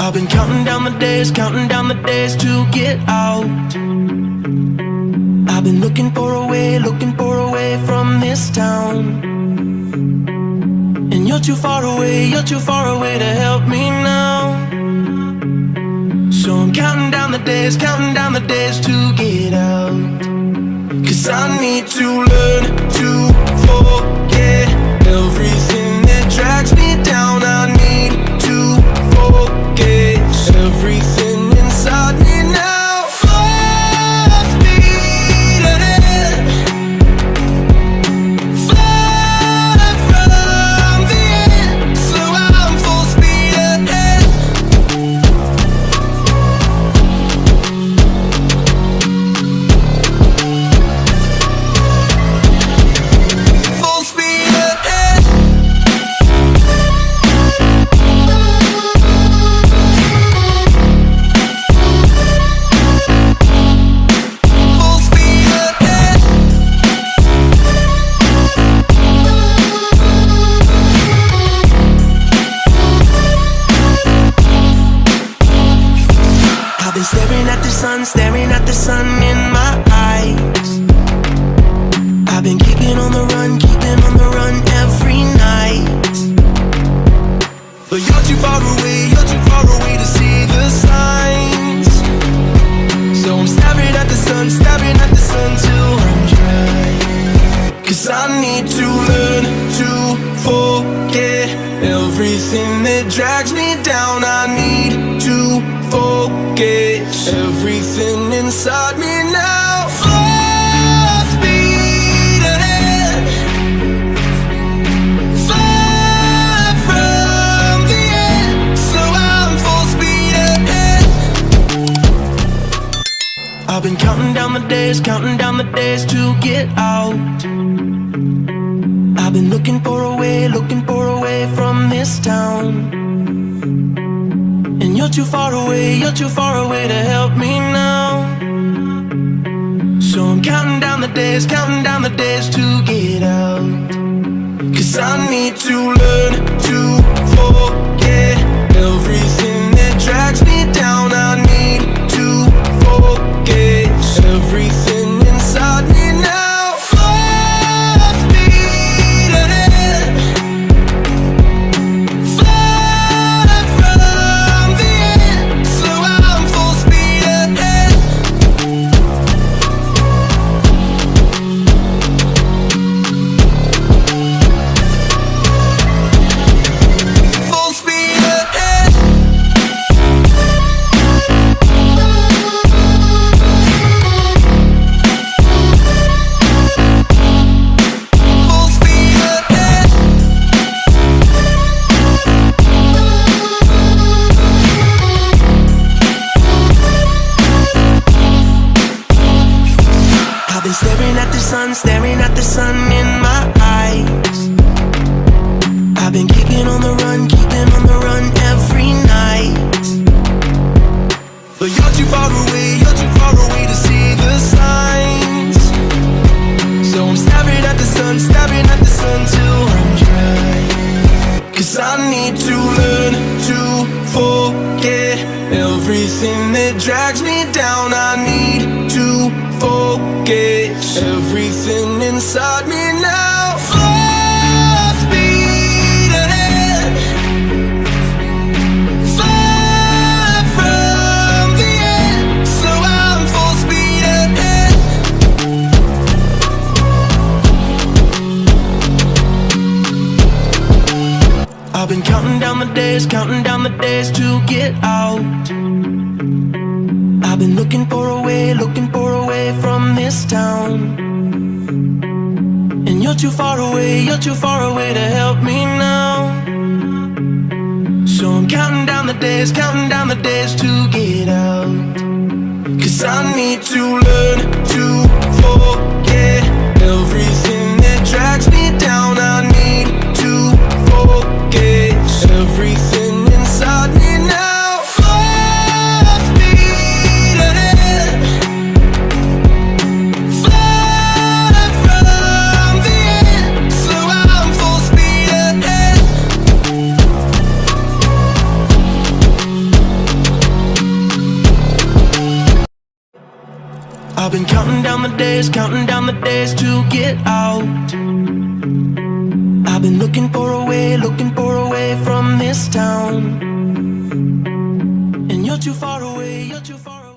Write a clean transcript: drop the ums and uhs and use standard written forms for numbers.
I've been counting down the days to get out. I've been looking for a way from this town. And you're too far away to help me now. So I'm counting down the days to get out. 'Cause I need to learn to forget everything that drags me down. I need to forget everything inside me now. Full speed ahead, fly from the end. So I'm full speed ahead. Full speed ahead. Full speed ahead. I've been staring at the sun in my eyes. I've been keeping on the run every night. But you're too far away to see the signs. So I'm staring at the sun till I'm dry. 'Cause I need to learn to forget everything that drags me down. I need to forget everything inside me now. Full speed ahead, fly from the end. So I'm full speed ahead. I've been counting down the days to get out. I've been looking for a way from this town. And you're too far away to help me now. So I'm counting down the days to get out. 'Cause I need to learn to forget everything that drags me down. I need to forget everything inside me now. Full speed ahead, fly from the end. So I'm full speed ahead. Full speed ahead. Full speed ahead. I've been staring at the sun in my eyes. I've been keeping on the run every night. But you're too far away to see the signs. So I'm staring at the sun till I'm dry. 'Cause I need to learn to forget everything that drags me down. I need to forget everything inside me now. Full speed ahead, fly from the end. So I'm full speed ahead. I've been counting down the days to get out. I've been looking for a way from this town. And you're too far away to help me now. So I'm counting down the days to get out. 'Cause I need to learn to forget everything that drags me down. I need to forget everything inside me now. Full speed ahead, fly from the end. So I'm full speed ahead. I've been counting down the days to get out. I've been looking for a way from this town. And you're too far away, you're too far away.